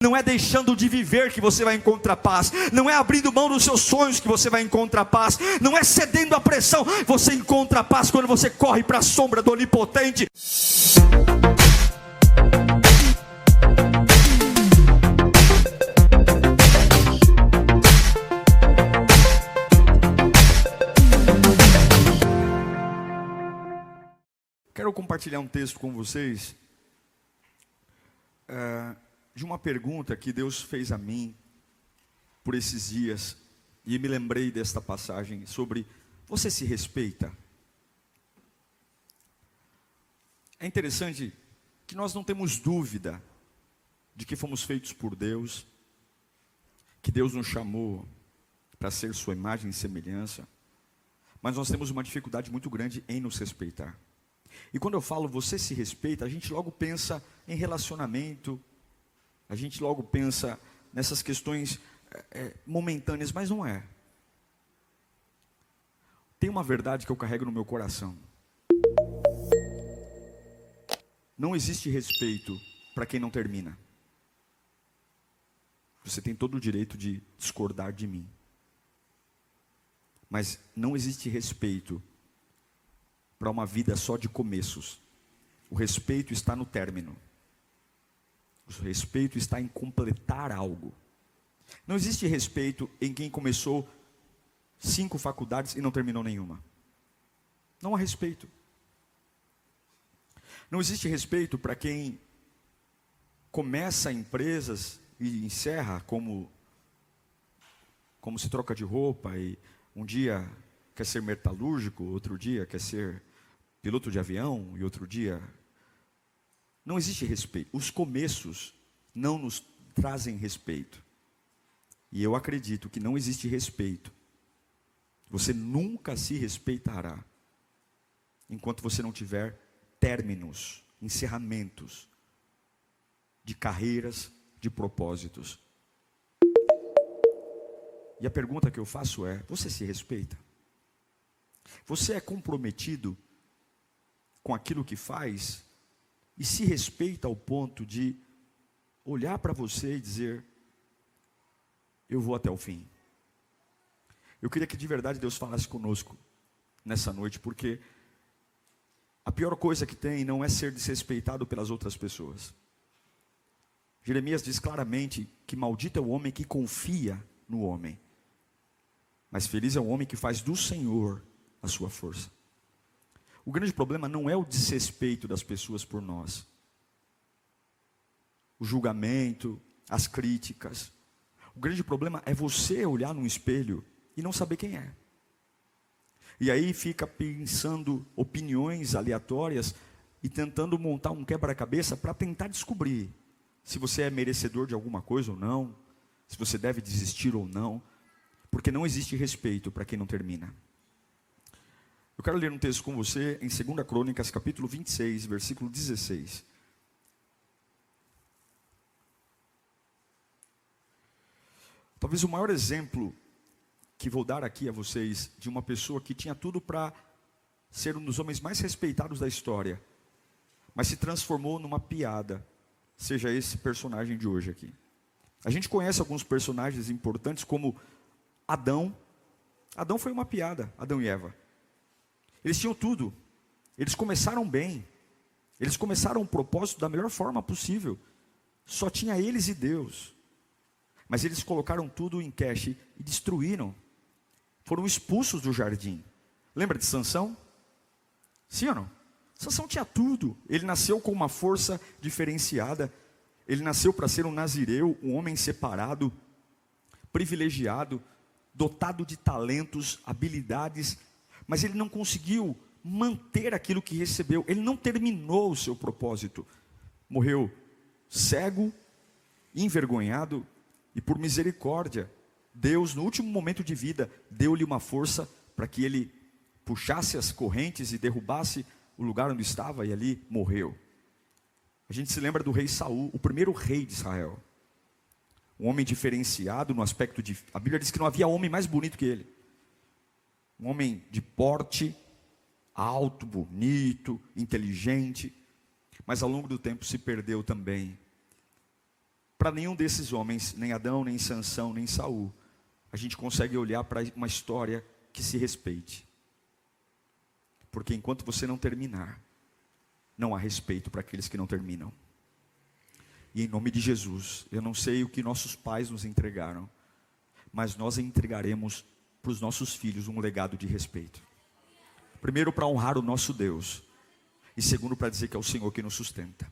Não é deixando de viver que você vai encontrar paz. Não é abrindo mão dos seus sonhos que você vai encontrar paz. Não é cedendo à pressão. Você encontra paz quando você corre para a sombra do Onipotente. Quero compartilhar um texto com vocês de uma pergunta que Deus fez a mim por esses dias, e me lembrei desta passagem sobre: você se respeita? É interessante que nós não temos dúvida de que fomos feitos por Deus, que Deus nos chamou para ser sua imagem e semelhança, mas nós temos uma dificuldade muito grande em nos respeitar. E quando eu falo você se respeita, a gente logo pensa em relacionamento, a gente logo pensa nessas questões momentâneas, mas não é. Tem uma verdade que eu carrego no meu coração: não existe respeito para quem não termina. Você tem todo o direito de discordar de mim, mas não existe respeito para uma vida só de começos. O respeito está no término. O respeito está em completar algo. Não existe respeito em quem começou 5 faculdades e não terminou nenhuma. Não há respeito. Não existe respeito para quem começa empresas e encerra, como se troca de roupa, e um dia quer ser metalúrgico, outro dia quer ser piloto de avião, e outro dia... Não existe respeito. Os começos não nos trazem respeito. E eu acredito que não existe respeito. Você nunca se respeitará enquanto você não tiver términos, encerramentos de carreiras, de propósitos. E a pergunta que eu faço é: você se respeita? Você é comprometido com aquilo que faz e se respeita ao ponto de olhar para você e dizer: eu vou até o fim? Eu queria que de verdade Deus falasse conosco nessa noite, porque a pior coisa que tem não é ser desrespeitado pelas outras pessoas. Jeremias diz claramente que maldito é o homem que confia no homem, mas feliz é o homem que faz do Senhor a sua força. O grande problema não é o desrespeito das pessoas por nós, o julgamento, as críticas. O grande problema é você olhar num espelho e não saber quem é. E aí fica pensando opiniões aleatórias e tentando montar um quebra-cabeça para tentar descobrir se você é merecedor de alguma coisa ou não, se você deve desistir ou não, porque não existe respeito para quem não termina. Eu quero ler um texto com você em 2 Crônicas, capítulo 26, versículo 16. Talvez o maior exemplo que vou dar aqui a vocês de uma pessoa que tinha tudo para ser um dos homens mais respeitados da história, mas se transformou numa piada, seja esse personagem de hoje aqui. A gente conhece alguns personagens importantes como Adão. Adão foi uma piada, Adão e Eva. Eles tinham tudo, eles começaram bem, eles começaram o propósito da melhor forma possível, só tinha eles e Deus, mas eles colocaram tudo em cache e destruíram, foram expulsos do jardim. Lembra de Sansão? Sim ou não? Sansão tinha tudo, ele nasceu com uma força diferenciada, ele nasceu para ser um nazireu, um homem separado, privilegiado, dotado de talentos, habilidades, mas ele não conseguiu manter aquilo que recebeu. Ele não terminou o seu propósito. Morreu cego, envergonhado, e por misericórdia, Deus, no último momento de vida, deu-lhe uma força para que ele puxasse as correntes e derrubasse o lugar onde estava, e ali morreu. A gente se lembra do rei Saul, o primeiro rei de Israel. Um homem diferenciado no aspecto de... A Bíblia diz que não havia homem mais bonito que ele. Um homem de porte, alto, bonito, inteligente, mas ao longo do tempo se perdeu também Para nenhum desses homens, nem Adão, nem Sansão, nem Saul, a gente consegue olhar para uma história que se respeite. Porque enquanto você não terminar, não há respeito para aqueles que não terminam. E em nome de Jesus, eu não sei o que nossos pais nos entregaram, mas nós entregaremos para os nossos filhos um legado de respeito. Primeiro, para honrar o nosso Deus, e segundo, para dizer que é o Senhor que nos sustenta.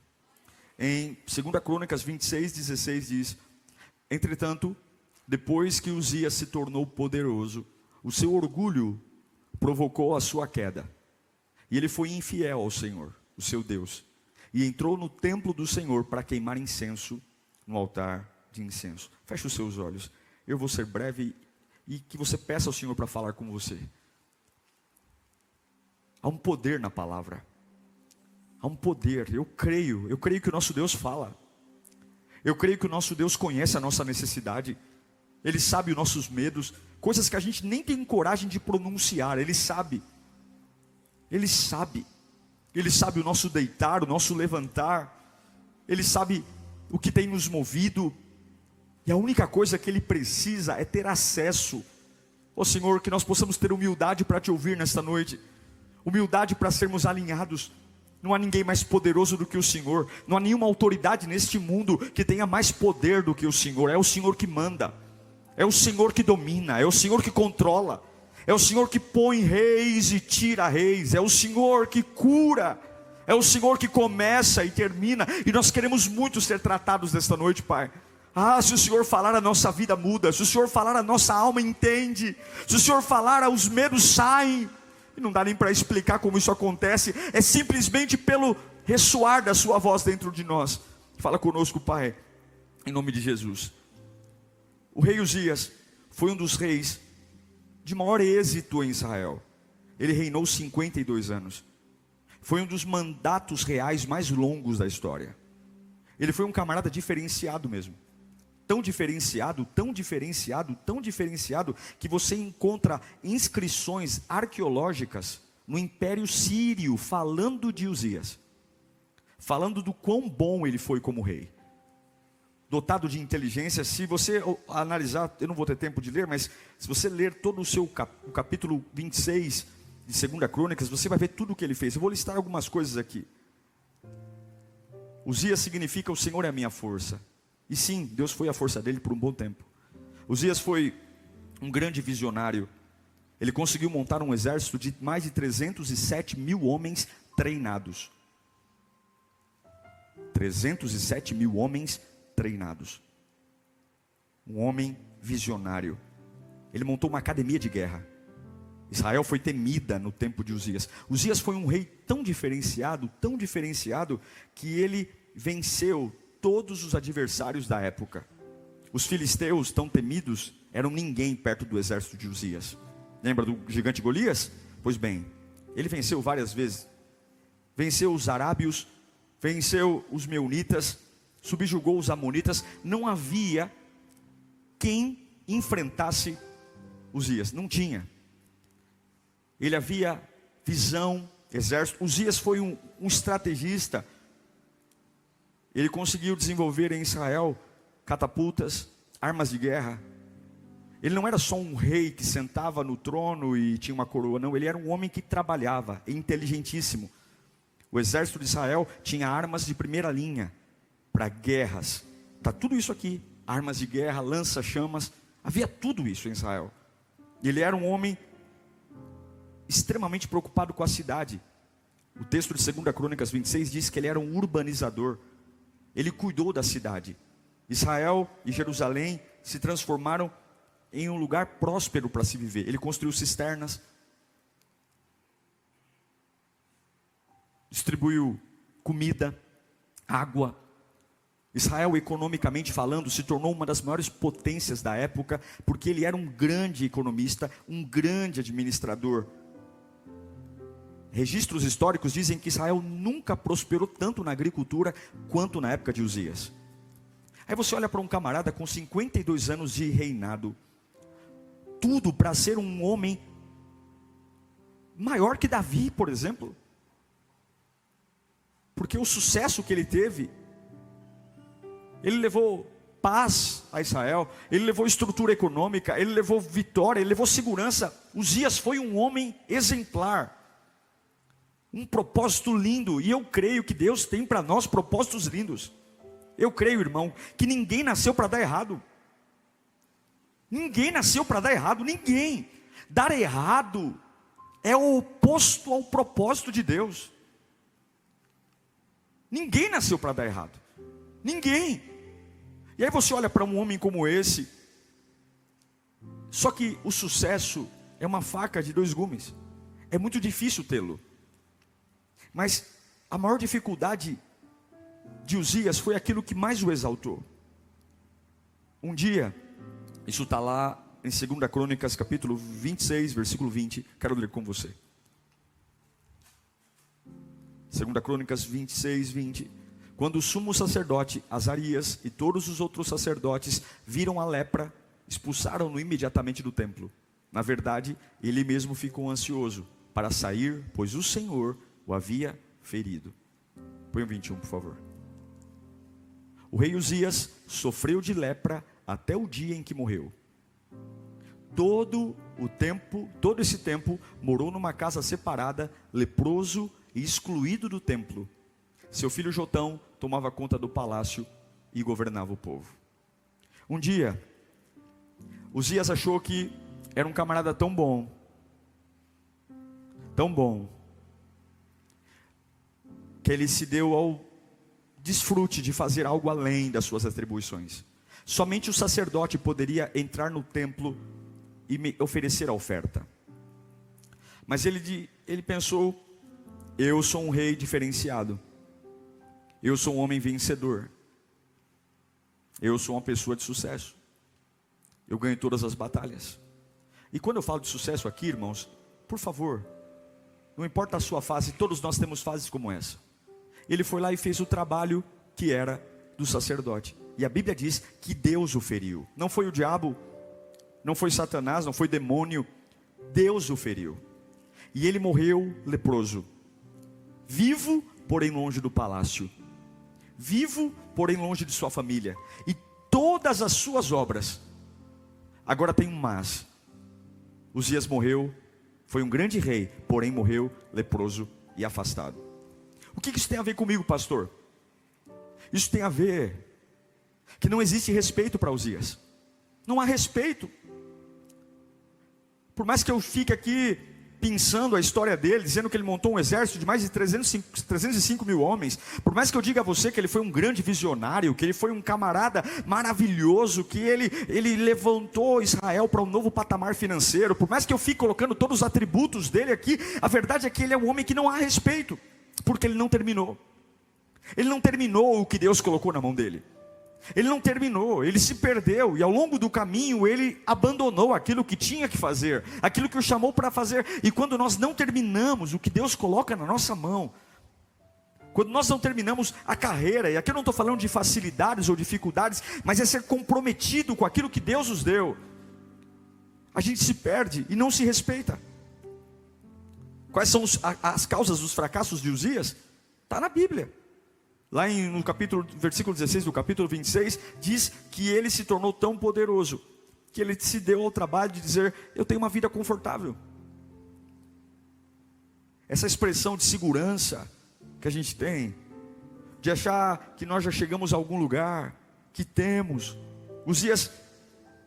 Em 2 Crônicas 26:16 diz: entretanto, depois que Uzias se tornou poderoso, o seu orgulho provocou a sua queda, e ele foi infiel ao Senhor, o seu Deus, e entrou no templo do Senhor para queimar incenso no altar de incenso. Feche os seus olhos, eu vou ser breve e que você peça ao Senhor para falar com você. Há um poder na palavra, há um poder. Eu creio que o nosso Deus fala, eu creio que o nosso Deus conhece a nossa necessidade, Ele sabe os nossos medos, coisas que a gente nem tem coragem de pronunciar. Ele sabe o nosso deitar, o nosso levantar, Ele sabe o que tem nos movido, e a única coisa que Ele precisa é ter acesso. Ó Senhor, que nós possamos ter humildade para Te ouvir nesta noite, humildade para sermos alinhados. Não há ninguém mais poderoso do que o Senhor, não há nenhuma autoridade neste mundo que tenha mais poder do que o Senhor. É o Senhor que manda, é o Senhor que domina, é o Senhor que controla, é o Senhor que põe reis e tira reis, é o Senhor que cura, é o Senhor que começa e termina. E nós queremos muito ser tratados nesta noite, Pai. Se o Senhor falar, a nossa vida muda. Se o Senhor falar, a nossa alma entende. Se o Senhor falar, os medos saem. E não dá nem para explicar como isso acontece, é simplesmente pelo ressoar da sua voz dentro de nós. Fala conosco, Pai, em nome de Jesus. O rei Uzias foi um dos reis de maior êxito em Israel. Ele reinou 52 anos. Foi um dos mandatos reais mais longos da história. Ele foi um camarada diferenciado mesmo. Tão diferenciado, que você encontra inscrições arqueológicas no Império Sírio falando de Uzias, falando do quão bom ele foi como rei, dotado de inteligência. Se você analisar, eu não vou ter tempo de ler, mas se você ler todo o capítulo 26 de 2 Crônicas, você vai ver tudo o que ele fez. Eu vou listar algumas coisas aqui. Uzias significa: o Senhor é a minha força. E sim, Deus foi a força dele por um bom tempo. Uzias foi um grande visionário. Ele conseguiu montar um exército de mais de 307 mil homens treinados. 307 mil homens treinados. Um homem visionário. Ele montou uma academia de guerra. Israel foi temida no tempo de Uzias. Uzias foi um rei tão diferenciado, que ele venceu todos os adversários da época. Os filisteus, tão temidos, eram ninguém perto do exército de Uzias. Lembra do gigante Golias? Pois bem, ele venceu várias vezes. Venceu os arábios, venceu os meunitas, subjugou os amonitas. Não havia quem enfrentasse Uzias, não tinha. Ele havia visão, exército. Uzias foi um estrategista. Ele conseguiu desenvolver em Israel catapultas, armas de guerra. Ele não era só um rei que sentava no trono e tinha uma coroa, não. Ele era um homem que trabalhava, inteligentíssimo. O exército de Israel tinha armas de primeira linha para guerras. Está tudo isso aqui: armas de guerra, lança-chamas. Havia tudo isso em Israel. Ele era um homem extremamente preocupado com a cidade. O texto de 2 Crônicas 26 diz que ele era um urbanizador. Ele cuidou da cidade. Israel e Jerusalém se transformaram em um lugar próspero para se viver. Ele construiu cisternas, distribuiu comida, água. Israel, economicamente falando, se tornou uma das maiores potências da época, porque ele era um grande economista, um grande administrador. Registros históricos dizem que Israel nunca prosperou tanto na agricultura quanto na época de Uzias. Aí você olha para um camarada com 52 anos de reinado, tudo para ser um homem maior que Davi, por exemplo, porque o sucesso que ele teve, ele levou paz a Israel, ele levou estrutura econômica, ele levou vitória, ele levou segurança. Uzias foi um homem exemplar, um propósito lindo, e eu creio que Deus tem para nós propósitos lindos. Eu creio, irmão, que ninguém nasceu para dar errado. Ninguém nasceu para dar errado, ninguém. Dar errado é o oposto ao propósito de Deus. Ninguém nasceu para dar errado, ninguém. E aí você olha para um homem como esse, só que o sucesso é uma faca de dois gumes, é muito difícil tê-lo. Mas a maior dificuldade de Uzias foi aquilo que mais o exaltou. Um dia, isso está lá em 2 Crônicas capítulo 26, versículo 20, quero ler com você. 2 Crônicas 26, 20. Quando o sumo sacerdote Azarias e todos os outros sacerdotes viram a lepra, expulsaram-no imediatamente do templo. Na verdade, ele mesmo ficou ansioso para sair, pois o Senhor o havia ferido. Põe o 21, por favor. O rei Uzias sofreu de lepra até o dia em que morreu. Todo esse tempo, morou numa casa separada, leproso e excluído do templo. Seu filho Jotão tomava conta do palácio e governava o povo. Um dia, Uzias achou que era um camarada tão bom, que ele se deu ao desfrute de fazer algo além das suas atribuições. Somente o sacerdote poderia entrar no templo e me oferecer a oferta. Mas ele pensou: eu sou um rei diferenciado, eu sou um homem vencedor, eu sou uma pessoa de sucesso, eu ganho todas as batalhas. E quando eu falo de sucesso aqui, irmãos, por favor, não importa a sua fase, todos nós temos fases como essa. Ele foi lá e fez o trabalho que era do sacerdote, e a Bíblia diz que Deus o feriu. Não foi o diabo, não foi Satanás, não foi demônio, Deus o feriu. E ele morreu leproso, vivo, porém longe do palácio, vivo, porém longe de sua família, e todas as suas obras. Agora tem um mas: Uzias morreu, foi um grande rei, porém morreu leproso e afastado. O que isso tem a ver comigo, pastor? Isso tem a ver que não existe respeito para Uzias. Não há respeito. Por mais que eu fique aqui pensando a história dele, dizendo que ele montou um exército de mais de 305 mil homens, por mais que eu diga a você que ele foi um grande visionário, que ele foi um camarada maravilhoso, que ele levantou Israel para um novo patamar financeiro, por mais que eu fique colocando todos os atributos dele aqui, a verdade é que ele é um homem que não há respeito, porque ele não terminou. Ele não terminou o que Deus colocou na mão dele. Ele não terminou, ele se perdeu, e ao longo do caminho ele abandonou aquilo que tinha que fazer, aquilo que o chamou para fazer. E quando nós não terminamos o que Deus coloca na nossa mão, quando nós não terminamos a carreira, e aqui eu não estou falando de facilidades ou dificuldades, mas é ser comprometido com aquilo que Deus nos deu, a gente se perde e não se respeita. Quais são as causas dos fracassos de Uzias? Está na Bíblia. Lá no versículo 16 do capítulo 26, diz que ele se tornou tão poderoso, que ele se deu ao trabalho de dizer: eu tenho uma vida confortável. Essa expressão de segurança que a gente tem, de achar que nós já chegamos a algum lugar, que temos. Uzias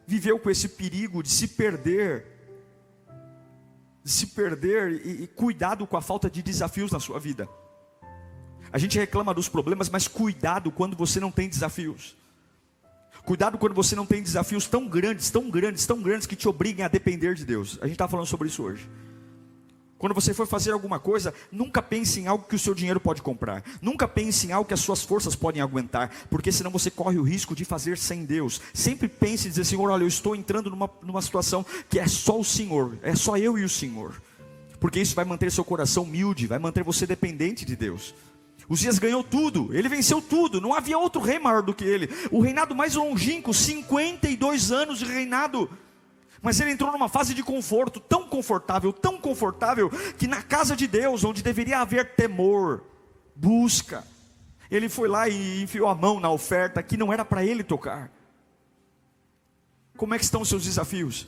viveu com esse perigo de se perder, e cuidado com a falta de desafios na sua vida. A gente reclama dos problemas, mas cuidado quando você não tem desafios. Cuidado quando você não tem desafios tão grandes, que te obriguem a depender de Deus. A gente está falando sobre isso hoje. Quando você for fazer alguma coisa, nunca pense em algo que o seu dinheiro pode comprar. Nunca pense em algo que as suas forças podem aguentar, porque senão você corre o risco de fazer sem Deus. Sempre pense e dizer: Senhor, olha, eu estou entrando numa situação que é só o Senhor, é só eu e o Senhor. Porque isso vai manter seu coração humilde, vai manter você dependente de Deus. Uzias ganhou tudo, ele venceu tudo, não havia outro rei maior do que ele. O reinado mais longínquo, 52 anos de reinado. Mas ele entrou numa fase de conforto, tão confortável, que na casa de Deus, onde deveria haver temor, busca, ele foi lá e enfiou a mão na oferta que não era para ele tocar. Como é que estão os seus desafios?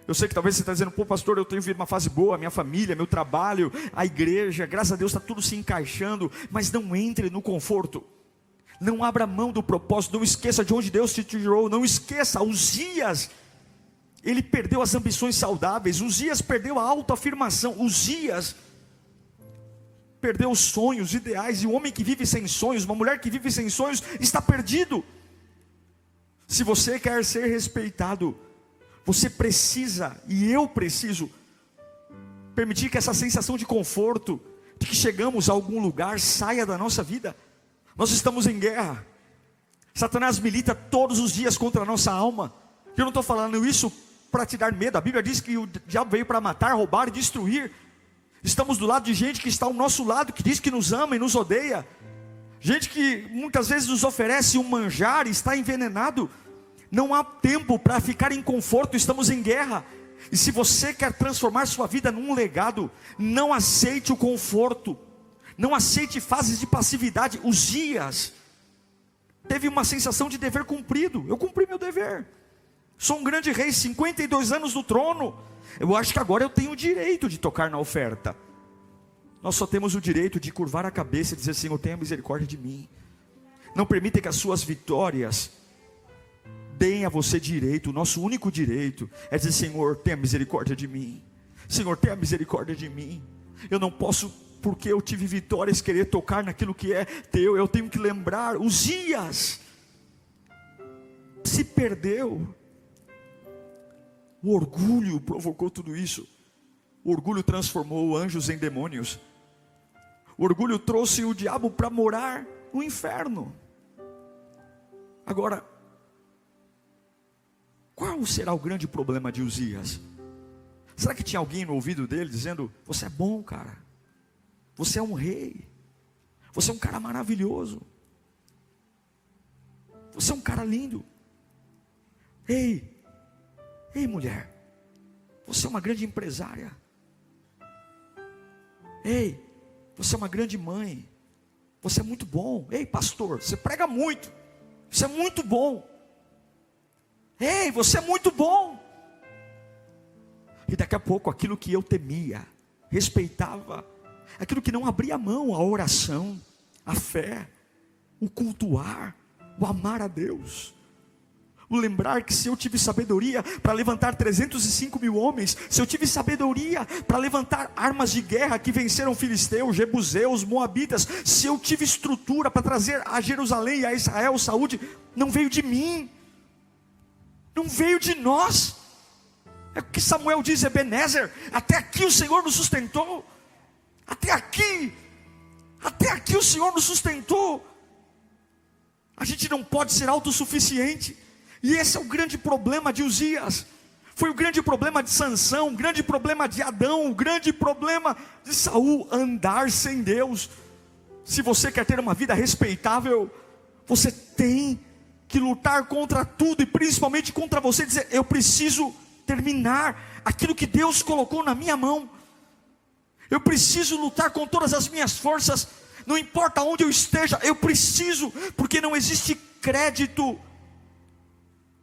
Eu sei que talvez você está dizendo, pô pastor, eu tenho vivido uma fase boa, minha família, meu trabalho, a igreja, graças a Deus está tudo se encaixando. Mas não entre no conforto, não abra mão do propósito, não esqueça de onde Deus te tirou, não esqueça. Uzias, ele perdeu as ambições saudáveis, Uzias perdeu a autoafirmação, Uzias perdeu os sonhos, ideais. E um homem que vive sem sonhos, uma mulher que vive sem sonhos, está perdido. Se você quer ser respeitado, você precisa, e eu preciso, permitir que essa sensação de conforto, de que chegamos a algum lugar, saia da nossa vida. Nós estamos em guerra. Satanás milita todos os dias contra a nossa alma. Eu não estou falando isso para te dar medo. A Bíblia diz que o diabo veio para matar, roubar e destruir. Estamos do lado de gente que está ao nosso lado, que diz que nos ama e nos odeia. Gente que muitas vezes nos oferece um manjar e está envenenado. Não há tempo para ficar em conforto, estamos em guerra. E se você quer transformar sua vida num legado, não aceite o conforto, não aceite fases de passividade. Uzias teve uma sensação de dever cumprido. Eu cumpri meu dever, sou um grande rei, 52 anos no trono, eu acho que agora eu tenho o direito de tocar na oferta. Nós só temos o direito de curvar a cabeça e dizer, Senhor, tenha misericórdia de mim. Não permita que as suas vitórias deem a você direito. O nosso único direito é dizer, Senhor, tenha misericórdia de mim. Senhor, tenha misericórdia de mim. Eu não posso, porque eu tive vitórias, querer tocar naquilo que é teu. Eu tenho que lembrar. Uzias se perdeu. O orgulho provocou tudo isso. O orgulho transformou anjos em demônios. O orgulho trouxe o diabo para morar no inferno. Agora, qual será o grande problema de Uzias? Será que tinha alguém no ouvido dele dizendo, você é bom, cara, você é um rei, você é um cara maravilhoso, você é um cara lindo. Ei mulher, você é uma grande empresária. Ei, você é uma grande mãe, você é muito bom. Ei pastor, você prega muito, você é muito bom. Ei, você é muito bom. E daqui a pouco aquilo que eu temia, respeitava, aquilo que não abria mão, a oração, a fé, o cultuar, o amar a Deus, o lembrar que se eu tive sabedoria para levantar 305 mil homens, se eu tive sabedoria para levantar armas de guerra que venceram filisteus, jebuseus, moabitas, se eu tive estrutura para trazer a Jerusalém e a Israel saúde, não veio de mim, não veio de nós. É o que Samuel diz, Ebenezer, até aqui o Senhor nos sustentou, até aqui o Senhor nos sustentou. A gente não pode ser autossuficiente, e esse é o grande problema de Uzias, foi o grande problema de Sansão, o grande problema de Adão, o grande problema de Saul, andar sem Deus. Se você quer ter uma vida respeitável, você tem que lutar contra tudo, e principalmente contra você, dizer, eu preciso terminar aquilo que Deus colocou na minha mão, eu preciso lutar com todas as minhas forças, não importa onde eu esteja, eu preciso, porque não existe crédito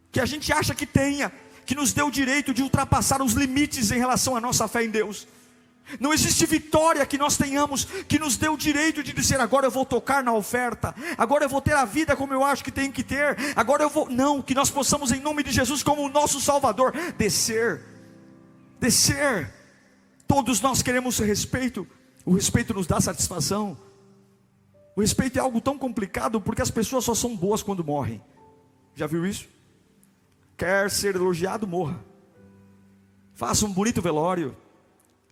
que a gente acha que tenha, que nos dê o direito de ultrapassar os limites em relação à nossa fé em Deus. Não existe vitória que nós tenhamos que nos dê o direito de dizer, agora eu vou tocar na oferta, agora eu vou ter a vida como eu acho que tenho que ter, agora eu vou, não, que nós possamos em nome de Jesus como o nosso Salvador, descer, todos nós queremos respeito, o respeito nos dá satisfação, o respeito é algo tão complicado, porque as pessoas só são boas quando morrem, já viu isso? Quer ser elogiado, morra, faça um bonito velório,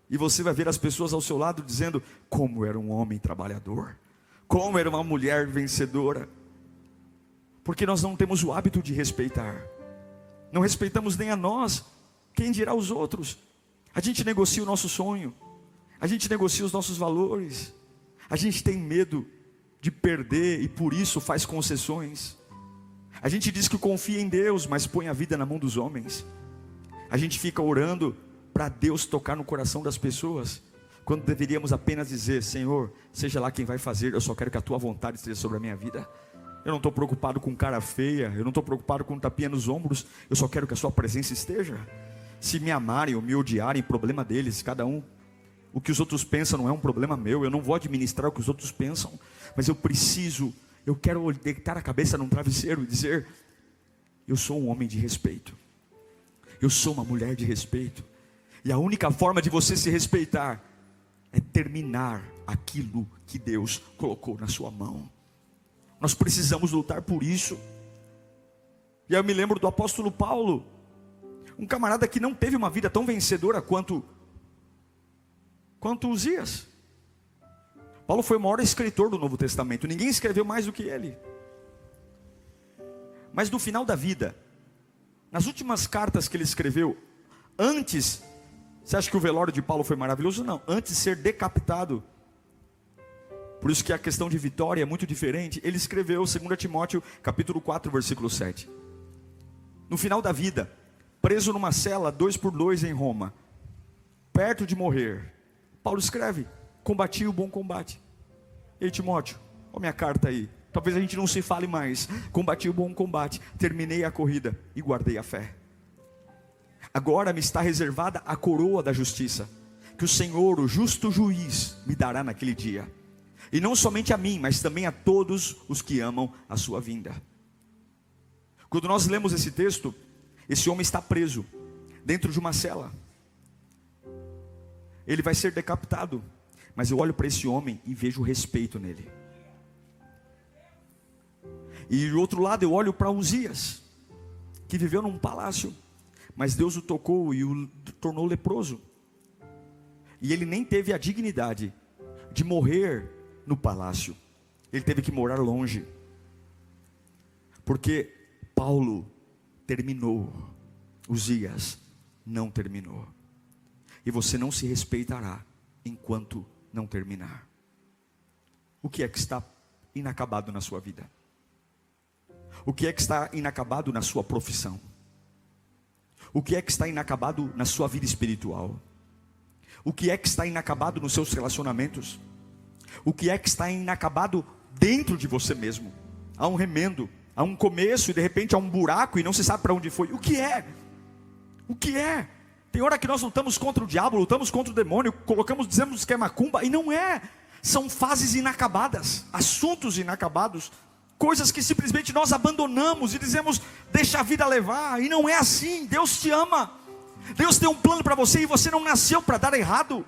e você vai ver as pessoas ao seu lado dizendo, como era um homem trabalhador, como era uma mulher vencedora, porque nós não temos o hábito de respeitar, não respeitamos nem a nós, quem dirá os outros. A gente negocia o nosso sonho, a gente negocia os nossos valores, a gente tem medo de perder e por isso faz concessões. A gente diz que confia em Deus, mas põe a vida na mão dos homens. A gente fica orando para Deus tocar no coração das pessoas, quando deveríamos apenas dizer, Senhor, seja lá quem vai fazer, eu só quero que a tua vontade esteja sobre a minha vida. Eu não estou preocupado com cara feia, eu não estou preocupado com tapinha nos ombros, eu só quero que a sua presença esteja. Se me amarem ou me odiarem, problema deles, cada um. O que os outros pensam não é um problema meu, eu não vou administrar o que os outros pensam, mas eu quero deitar a cabeça num travesseiro e dizer: eu sou um homem de respeito, eu sou uma mulher de respeito, e a única forma de você se respeitar é terminar aquilo que Deus colocou na sua mão. Nós precisamos lutar por isso. E aí eu me lembro do apóstolo Paulo, um camarada que não teve uma vida tão vencedora quanto Uzias. Paulo foi o maior escritor do Novo Testamento, ninguém escreveu mais do que ele. Mas no final da vida, nas últimas cartas que ele escreveu, antes, você acha que o velório de Paulo foi maravilhoso? Não, antes de ser decapitado, por isso que a questão de vitória é muito diferente. Ele escreveu 2 Timóteo capítulo 4, versículo 7. No final da vida, preso numa cela 2 por 2 em Roma, perto de morrer, Paulo escreve: combati o bom combate. Ei, Timóteo, olha minha carta aí, talvez a gente não se fale mais. Combati o bom combate, terminei a corrida e guardei a fé. Agora me está reservada a coroa da justiça, que o Senhor, o justo juiz, me dará naquele dia. E não somente a mim, mas também a todos os que amam a sua vinda. Quando nós lemos esse texto, esse homem está preso dentro de uma cela. Ele vai ser decapitado, mas eu olho para esse homem e vejo respeito nele. E do outro lado eu olho para Uzias, que viveu num palácio, mas Deus o tocou e o tornou leproso. E ele nem teve a dignidade de morrer no palácio, ele teve que morar longe, porque Paulo terminou, Uzias não terminou. E você não se respeitará enquanto não terminar. O que é que está inacabado na sua vida? O que é que está inacabado na sua profissão? O que é que está inacabado na sua vida espiritual? O que é que está inacabado nos seus relacionamentos? O que é que está inacabado dentro de você mesmo? Há um remendo, há um começo e de repente há um buraco e não se sabe para onde foi. O que é? O que é? Tem hora que nós lutamos contra o diabo, lutamos contra o demônio, dizemos que é macumba, e não é. São fases inacabadas, assuntos inacabados, coisas que simplesmente nós abandonamos e dizemos: deixa a vida levar. E não é assim. Deus te ama, Deus tem um plano para você, e você não nasceu para dar errado.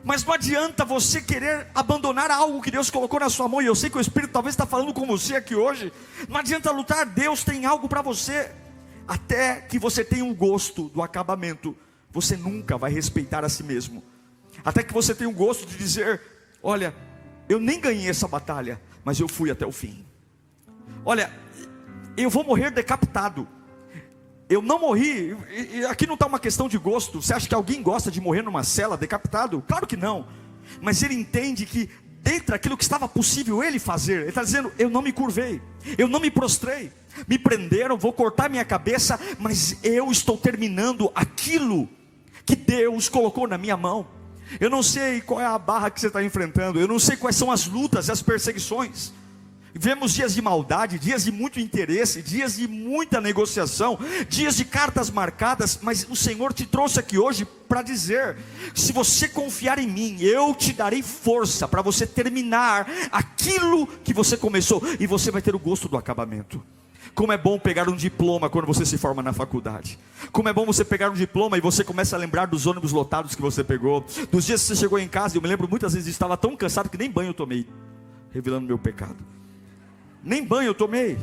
Mas não adianta você querer abandonar algo que Deus colocou na sua mão. E eu sei que o Espírito talvez está falando com você aqui hoje. Não adianta lutar, Deus tem algo para você. Até que você tenha um gosto do acabamento, você nunca vai respeitar a si mesmo. Até que você tenha um gosto de dizer: olha, eu nem ganhei essa batalha, mas eu fui até o fim. Olha, eu vou morrer decapitado. Eu não morri, e aqui não está uma questão de gosto. Você acha que alguém gosta de morrer numa cela decapitado? Claro que não. Mas ele entende que dentro daquilo que estava possível ele fazer, ele está dizendo: eu não me curvei, eu não me prostrei. Me prenderam, vou cortar minha cabeça, mas eu estou terminando aquilo que Deus colocou na minha mão. Eu não sei qual é a barra que você está enfrentando, eu não sei quais são as lutas e as perseguições. Vivemos dias de maldade, dias de muito interesse, dias de muita negociação, dias de cartas marcadas, mas o Senhor te trouxe aqui hoje para dizer: se você confiar em mim, eu te darei força para você terminar aquilo que você começou, e você vai ter o gosto do acabamento. Como é bom pegar um diploma quando você se forma na faculdade. Como é bom você pegar um diploma e você começa a lembrar dos ônibus lotados que você pegou, dos dias que você chegou em casa. Eu me lembro muitas vezes, estava tão cansado que nem banho eu tomei, revelando meu pecado. Nem banho eu tomei.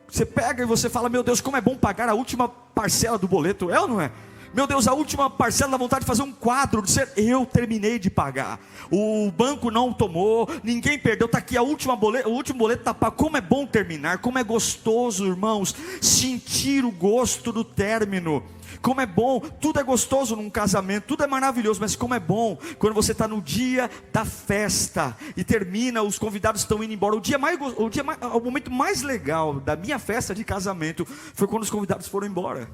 Você pega e você fala: meu Deus, como é bom pagar a última parcela do boleto. É ou não é? Meu Deus, a última parcela dá vontade de fazer um quadro, de dizer: eu terminei de pagar. O banco não tomou, ninguém perdeu, está aqui o último boleto está pago. Como é bom terminar, como é gostoso, irmãos, sentir o gosto do término. Como é bom, tudo é gostoso num casamento, tudo é maravilhoso, mas como é bom quando você está no dia da festa e termina, os convidados estão indo embora. O momento mais legal da minha festa de casamento foi quando os convidados foram embora.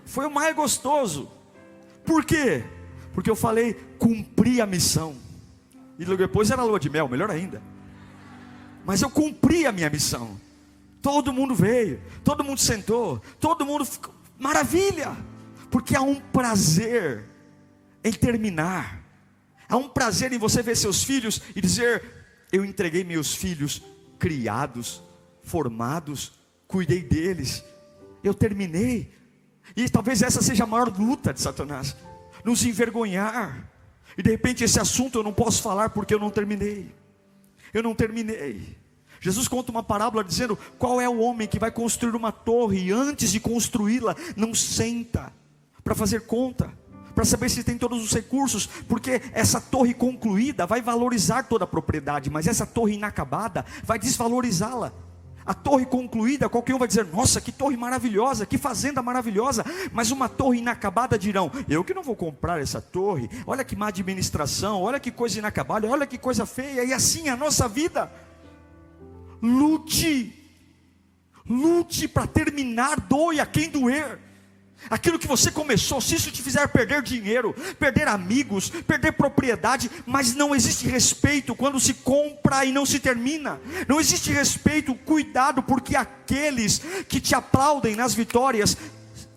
Foi o mais gostoso. Por quê? Porque eu falei: cumpri a missão. E depois era lua de mel, melhor ainda. Mas eu cumpri a minha missão. Todo mundo veio, todo mundo sentou, todo mundo ficou, maravilha. Porque há um prazer em terminar. Há um prazer em você ver seus filhos e dizer: eu entreguei meus filhos criados, formados, cuidei deles, eu terminei. E talvez essa seja a maior luta de Satanás, nos envergonhar. E de repente esse assunto eu não posso falar porque eu não terminei. Eu não terminei. Jesus conta uma parábola dizendo: qual é o homem que vai construir uma torre e antes de construí-la não senta para fazer conta, para saber se tem todos os recursos, porque essa torre concluída vai valorizar toda a propriedade, mas essa torre inacabada vai desvalorizá-la. A torre concluída, qualquer um vai dizer: nossa, que torre maravilhosa, que fazenda maravilhosa. Mas uma torre inacabada dirão: eu que não vou comprar essa torre, olha que má administração, olha que coisa inacabada, olha que coisa feia. E assim é a nossa vida. Lute para terminar, doe a quem doer. Aquilo que você começou, se isso te fizer perder dinheiro, perder amigos, perder propriedade, mas não existe respeito quando se compra e não se termina. Não existe respeito, cuidado, porque aqueles que te aplaudem nas vitórias,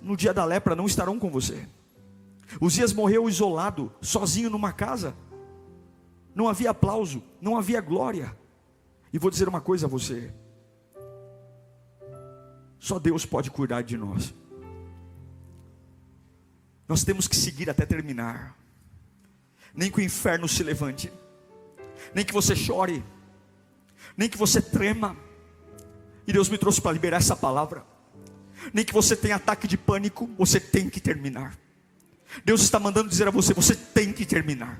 no dia da lepra não estarão com você. Uzias morreu isolado, sozinho numa casa. Não havia aplauso, não havia glória. E vou dizer uma coisa a você: só Deus pode cuidar de nós. Nós temos que seguir até terminar. Nem que o inferno se levante, nem que você chore, nem que você trema. E Deus me trouxe para liberar essa palavra. Nem que você tenha ataque de pânico, você tem que terminar. Deus está mandando dizer a você: você tem que terminar.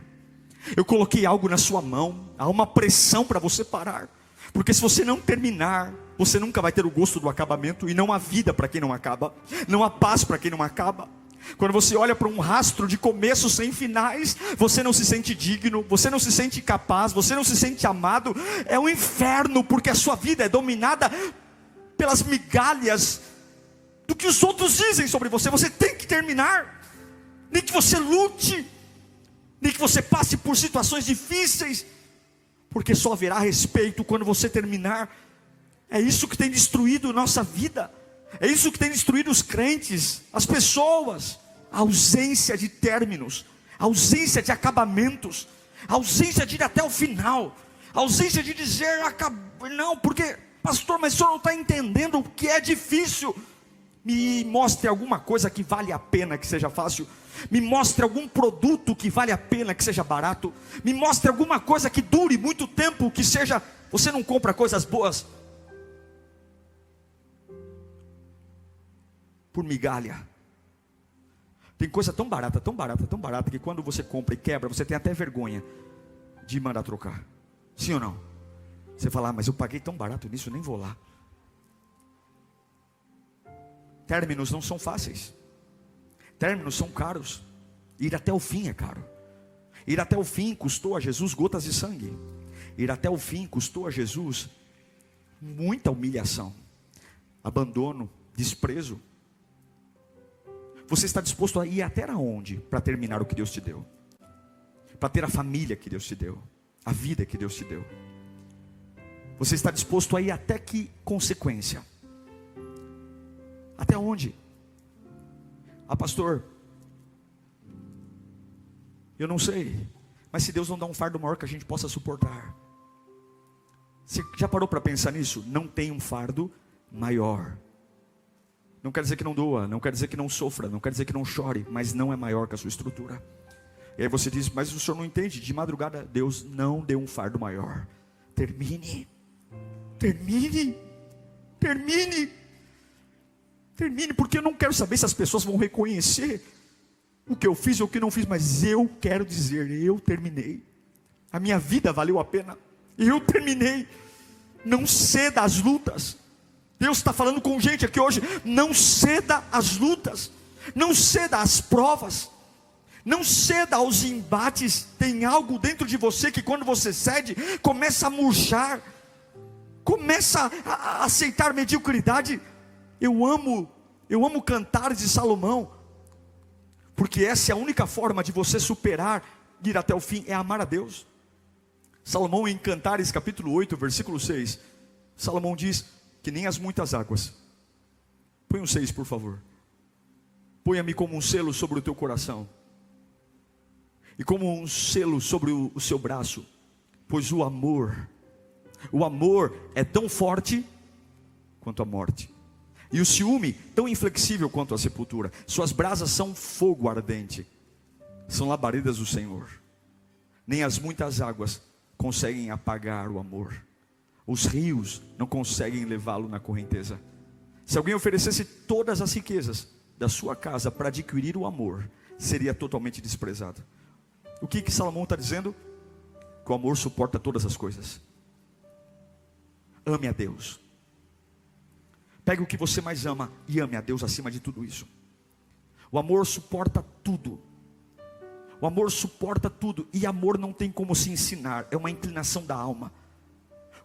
Eu coloquei algo na sua mão, há uma pressão para você parar. Porque se você não terminar, você nunca vai ter o gosto do acabamento. E não há vida para quem não acaba, não há paz para quem não acaba. Quando você olha para um rastro de começos sem finais, você não se sente digno, você não se sente capaz, você não se sente amado. É um inferno, porque a sua vida é dominada pelas migalhas do que os outros dizem sobre você. Você tem que terminar. Nem que você lute, nem que você passe por situações difíceis, porque só haverá respeito quando você terminar. É isso que tem destruído nossa vida. É isso que tem destruído os crentes, as pessoas. A ausência de términos, a ausência de acabamentos, a ausência de ir até o final, a ausência de dizer: não, porque pastor, mas o senhor não está entendendo o que é difícil. Me mostre alguma coisa que vale a pena que seja fácil. Me mostre algum produto que vale a pena que seja barato. Me mostre alguma coisa que dure muito tempo, que seja... Você não compra coisas boas por migalha. Tem coisa tão barata, tão barata, tão barata, que quando você compra e quebra, você tem até vergonha de mandar trocar. Sim ou não? Você fala: mas eu paguei tão barato nisso, nem vou lá. Términos não são fáceis. Términos são caros. Ir até o fim é caro. Ir até o fim custou a Jesus gotas de sangue. Ir até o fim custou a Jesus muita humilhação, abandono, desprezo. Você está disposto a ir até onde para terminar o que Deus te deu? Para ter a família que Deus te deu, a vida que Deus te deu. Você está disposto a ir até que consequência? Até onde? Ah, pastor, eu não sei. Mas se Deus não dá um fardo maior que a gente possa suportar. Você já parou para pensar nisso? Não tem um fardo maior. Não quer dizer que não doa, não quer dizer que não sofra, não quer dizer que não chore, mas não é maior que a sua estrutura. E aí você diz: mas o senhor não entende. De madrugada, Deus não deu um fardo maior. Termine, termine, termine, termine, porque eu não quero saber se as pessoas vão reconhecer o que eu fiz ou o que não fiz, mas eu quero dizer: eu terminei. A minha vida valeu a pena. Eu terminei. Não ceda às lutas. Deus está falando com gente aqui hoje: não ceda às lutas, não ceda às provas, não ceda aos embates. Tem algo dentro de você que quando você cede, começa a murchar, começa a aceitar mediocridade. Eu amo Cantares de Salomão, porque essa é a única forma de você superar, ir até o fim, é amar a Deus. Salomão, em Cantares capítulo 8, versículo 6, Salomão diz que nem as muitas águas. Põe um 6, por favor. Ponha-me como um selo sobre o teu coração, e como um selo sobre o seu braço, pois o amor é tão forte quanto a morte, e o ciúme tão inflexível quanto a sepultura. Suas brasas são fogo ardente, são labaredas do Senhor. Nem as muitas águas conseguem apagar o amor, os rios não conseguem levá-lo na correnteza. Se alguém oferecesse todas as riquezas da sua casa para adquirir o amor, seria totalmente desprezado. O que Salomão está dizendo? Que o amor suporta todas as coisas. Ame a Deus. Pegue o que você mais ama e ame a Deus acima de tudo isso. O amor suporta tudo. O amor suporta tudo. E amor não tem como se ensinar, é uma inclinação da alma.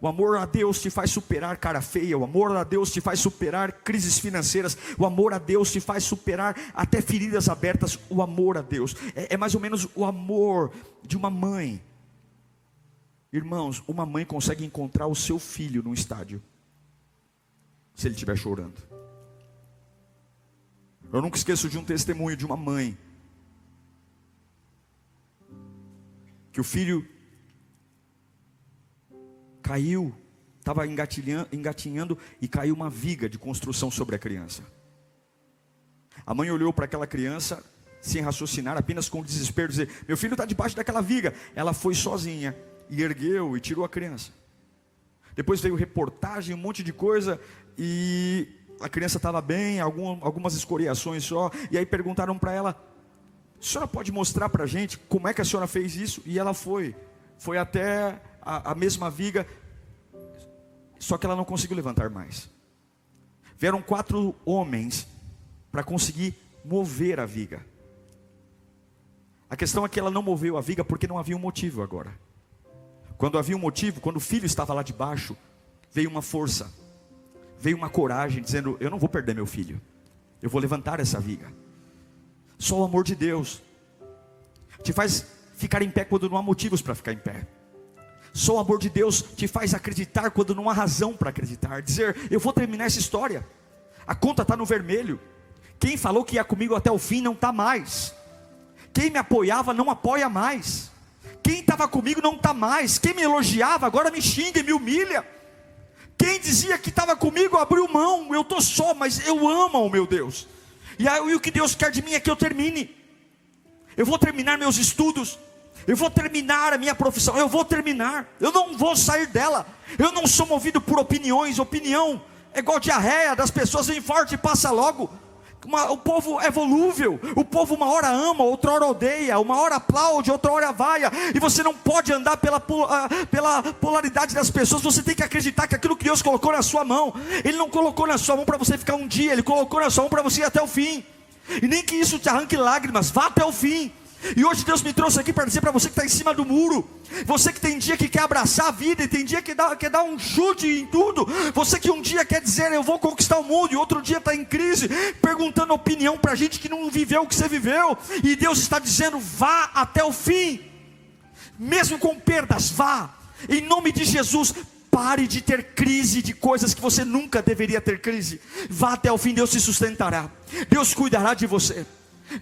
O amor a Deus te faz superar cara feia. O amor a Deus te faz superar crises financeiras. O amor a Deus te faz superar até feridas abertas. O amor a Deus é mais ou menos o amor de uma mãe. Irmãos, uma mãe consegue encontrar o seu filho no estádio, se ele estiver chorando. Eu nunca esqueço de um testemunho de uma mãe, que o filho caiu, estava engatinhando e caiu uma viga de construção sobre a criança. A mãe olhou para aquela criança sem raciocinar, apenas com desespero, dizer: meu filho está debaixo daquela viga. Ela foi sozinha e ergueu e tirou a criança. Depois veio reportagem, um monte de coisa, e a criança estava bem, algumas escoriações só. E aí perguntaram para ela: a senhora pode mostrar para a gente como é que a senhora fez isso? E ela foi até a mesma viga, só que ela não conseguiu levantar mais. Vieram 4 homens para conseguir mover a viga. A questão é que ela não moveu a viga porque não havia um motivo agora. Quando havia um motivo, quando o filho estava lá debaixo, veio uma força, veio uma coragem, dizendo: eu não vou perder meu filho, eu vou levantar essa viga. Só o amor de Deus te faz ficar em pé quando não há motivos para ficar em pé. Só o amor de Deus te faz acreditar quando não há razão para acreditar. Dizer: eu vou terminar essa história, a conta está no vermelho. Quem falou que ia comigo até o fim não está mais. Quem me apoiava não apoia mais. Quem estava comigo não está mais. Quem me elogiava agora me xinga e me humilha. Quem dizia que estava comigo abriu mão. Eu estou só, mas eu amo o meu Deus. E aí, o que Deus quer de mim é que eu termine. Eu vou terminar meus estudos, eu vou terminar a minha profissão, eu vou terminar, eu não vou sair dela. Eu não sou movido por opiniões. Opinião é igual diarreia, das pessoas vem forte e passa logo. O povo é volúvel. O povo uma hora ama, outra hora odeia, uma hora aplaude, outra hora vaia. E você não pode andar pela polaridade das pessoas. Você tem que acreditar que aquilo que Deus colocou na sua mão, Ele não colocou na sua mão para você ficar um dia, Ele colocou na sua mão para você ir até o fim. E nem que isso te arranque lágrimas, vá até o fim. E hoje Deus me trouxe aqui para dizer para você que está em cima do muro, você que tem dia que quer abraçar a vida, e tem dia que quer dar um chute em tudo, você que um dia quer dizer: eu vou conquistar o mundo, e outro dia está em crise, perguntando opinião para gente que não viveu o que você viveu. E Deus está dizendo: vá até o fim, mesmo com perdas, vá, em nome de Jesus. Pare de ter crise de coisas que você nunca deveria ter crise. Vá até o fim, Deus te sustentará, Deus cuidará de você.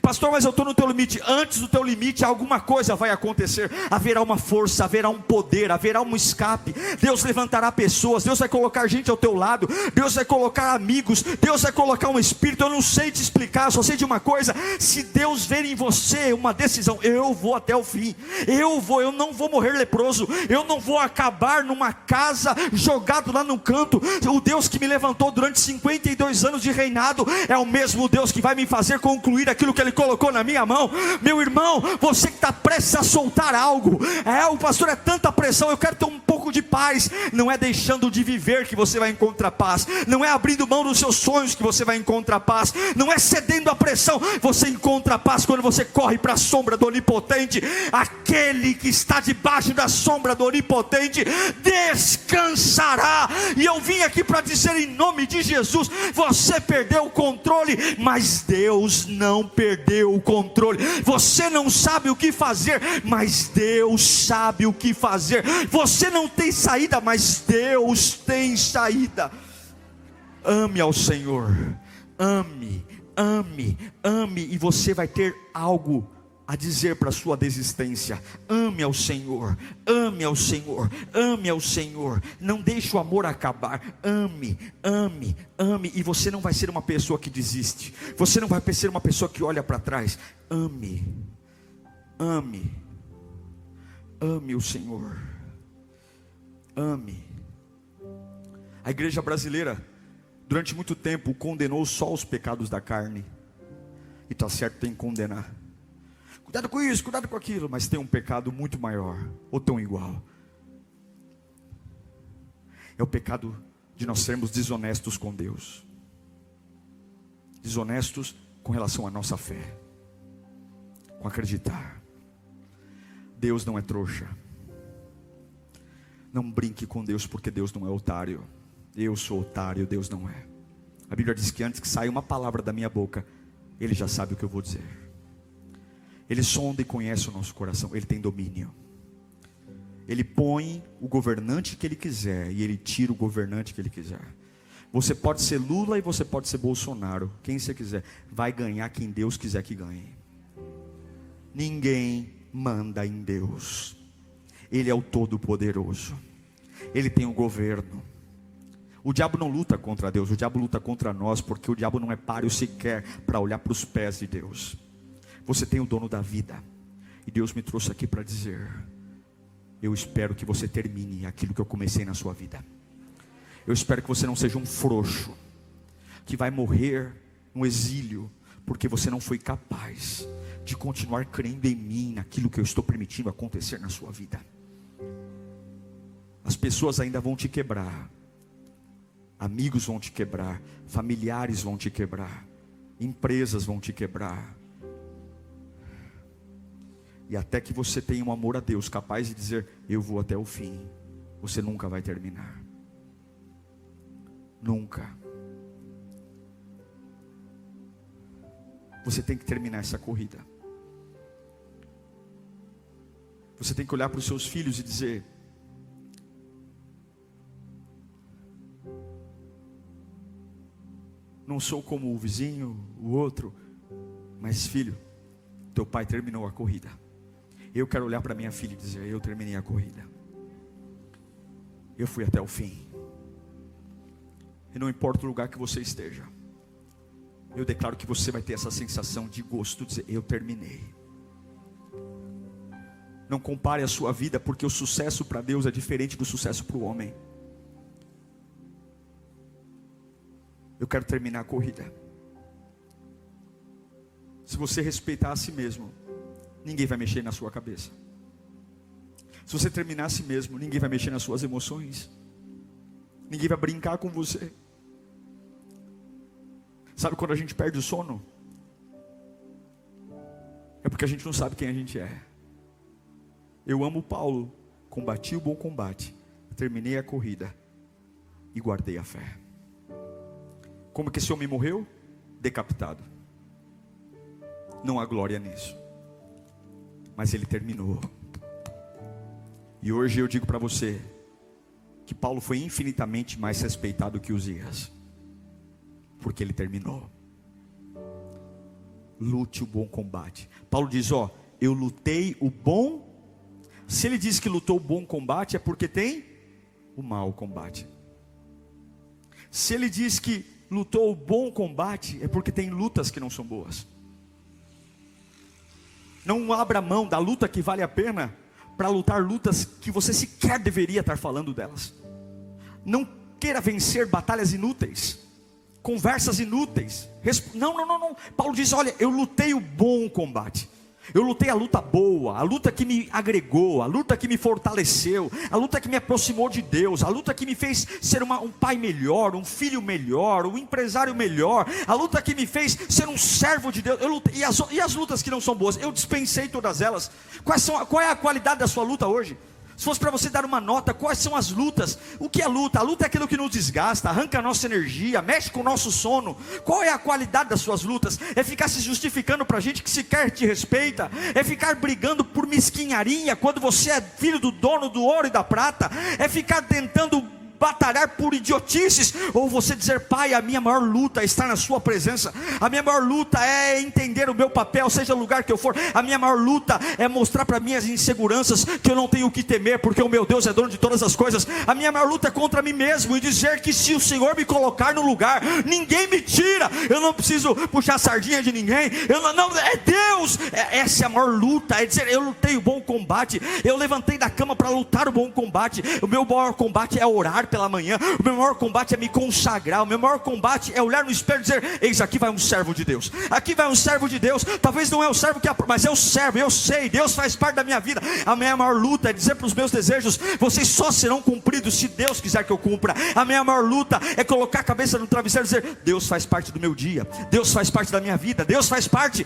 Pastor, mas eu estou no teu limite. Antes do teu limite, alguma coisa vai acontecer. Haverá uma força, haverá um poder, haverá um escape. Deus levantará pessoas, Deus vai colocar gente ao teu lado, Deus vai colocar amigos, Deus vai colocar um espírito. Eu não sei te explicar, só sei de uma coisa: se Deus ver em você uma decisão, eu vou até o fim. Eu não vou morrer leproso, eu não vou acabar numa casa, jogado lá no canto. O Deus que me levantou durante 52 anos de reinado é o mesmo Deus que vai me fazer concluir aquilo que Ele colocou na minha mão. Meu irmão, você que está prestes a soltar algo, o pastor, é tanta pressão, eu quero ter um pouco de paz. Não é deixando de viver que você vai encontrar paz, não é abrindo mão dos seus sonhos que você vai encontrar paz, não é cedendo à pressão. Você encontra paz quando você corre para a sombra do Onipotente. Aquele que está debaixo da sombra do Onipotente descansará. E eu vim aqui para dizer, em nome de Jesus: você perdeu o controle, mas Deus não perdeu perdeu o controle. Você não sabe o que fazer, mas Deus sabe o que fazer. Você não tem saída, mas Deus tem saída. Ame ao Senhor, ame, e você vai ter algo a dizer para a sua desistência. Ame ao Senhor, ame ao Senhor, ame ao Senhor. Não deixe o amor acabar. Ame, e você não vai ser uma pessoa que desiste. Você não vai ser uma pessoa que olha para trás. Ame o Senhor. Ame. A igreja brasileira, durante muito tempo, condenou só os pecados da carne. E está certo, tem que condenar. Cuidado com isso, cuidado com aquilo. Mas tem um pecado muito maior, ou tão igual. É o pecado de nós sermos desonestos com Deus. Desonestos com relação à nossa fé, com acreditar. Deus não é trouxa. Não brinque com Deus, porque Deus não é otário. Eu sou otário, Deus não é. A Bíblia diz que antes que saia uma palavra da minha boca, Ele já sabe o que eu vou dizer. Ele sonda e conhece o nosso coração. Ele tem domínio. Ele põe o governante que Ele quiser, e Ele tira o governante que Ele quiser. Você pode ser Lula e você pode ser Bolsonaro. Quem você quiser. Vai ganhar quem Deus quiser que ganhe. Ninguém manda em Deus. Ele é o Todo-Poderoso. Ele tem o governo. O diabo não luta contra Deus, o diabo luta contra nós, porque o diabo não é páreo sequer para olhar para os pés de Deus. Você tem o dono da vida, e Deus me trouxe aqui para dizer: eu espero que você termine aquilo que eu comecei na sua vida. Eu espero que você não seja um frouxo, que vai morrer no exílio, porque você não foi capaz de continuar crendo em mim, naquilo que eu estou permitindo acontecer na sua vida. As pessoas ainda vão te quebrar. Amigos vão te quebrar, familiares vão te quebrar, empresas vão te quebrar. E até que você tenha um amor a Deus, capaz de dizer: eu vou até o fim, você nunca vai terminar. Nunca. Você tem que terminar essa corrida. Você tem que olhar para os seus filhos e dizer: não sou como o vizinho, o outro, mas filho, teu pai terminou a corrida. Eu quero olhar para minha filha e dizer: eu terminei a corrida. Eu fui até o fim. E não importa o lugar que você esteja, eu declaro que você vai ter essa sensação de gosto, de dizer: eu terminei. Não compare a sua vida, porque o sucesso para Deus é diferente do sucesso para o homem. Eu quero terminar a corrida. Se você respeitar a si mesmo, ninguém vai mexer na sua cabeça. Se você terminar a si mesmo, ninguém vai mexer nas suas emoções. Ninguém vai brincar com você. Sabe quando a gente perde o sono? É porque a gente não sabe quem a gente é. Eu amo Paulo. Combati o bom combate, terminei a corrida e guardei a fé. Como que esse homem morreu? Decapitado. Não há glória nisso, mas ele terminou. E hoje eu digo para você que Paulo foi infinitamente mais respeitado que Uzias, porque ele terminou. Lute o bom combate. Paulo diz: ó, eu lutei o bom. Se ele diz que lutou o bom combate, é porque tem o mau combate. Se ele diz que lutou o bom combate, é porque tem lutas que não são boas. Não abra mão da luta que vale a pena para lutar lutas que você sequer deveria estar falando delas. Não queira vencer batalhas inúteis, conversas inúteis. Não. Paulo diz: olha, eu lutei o bom combate. Eu lutei a luta boa, a luta que me agregou, a luta que me fortaleceu, a luta que me aproximou de Deus, a luta que me fez ser um pai melhor, um filho melhor, um empresário melhor, a luta que me fez ser um servo de Deus. Eu lutei, e as lutas que não são boas, eu dispensei todas elas. Qual é a qualidade da sua luta hoje? Se fosse para você dar uma nota, quais são as lutas? O que é luta? A luta é aquilo que nos desgasta, arranca a nossa energia, mexe com o nosso sono. Qual é a qualidade das suas lutas? É ficar se justificando para gente que sequer te respeita? É ficar brigando por mesquinharia, quando você é filho do dono do ouro e da prata? É ficar tentando batalhar por idiotices? Ou você dizer: Pai, a minha maior luta é estar na sua presença, a minha maior luta é entender o meu papel, seja o lugar que eu for, a minha maior luta é mostrar para minhas inseguranças que eu não tenho o que temer, porque o meu Deus é dono de todas as coisas. A minha maior luta é contra mim mesmo, e dizer que se o Senhor me colocar no lugar, ninguém me tira, eu não preciso puxar a sardinha de ninguém, é Deus. Essa é a maior luta, é dizer: eu lutei o bom combate, eu levantei da cama para lutar o bom combate. O meu maior combate é orar pela manhã, o meu maior combate é me consagrar, o meu maior combate é olhar no espelho e dizer: eis, aqui vai um servo de Deus, aqui vai um servo de Deus. Talvez não é o servo mas é o servo, eu sei, Deus faz parte da minha vida. A minha maior luta é dizer para os meus desejos: vocês só serão cumpridos se Deus quiser que eu cumpra. A minha maior luta é colocar a cabeça no travesseiro e dizer: Deus faz parte do meu dia, Deus faz parte da minha vida, Deus faz parte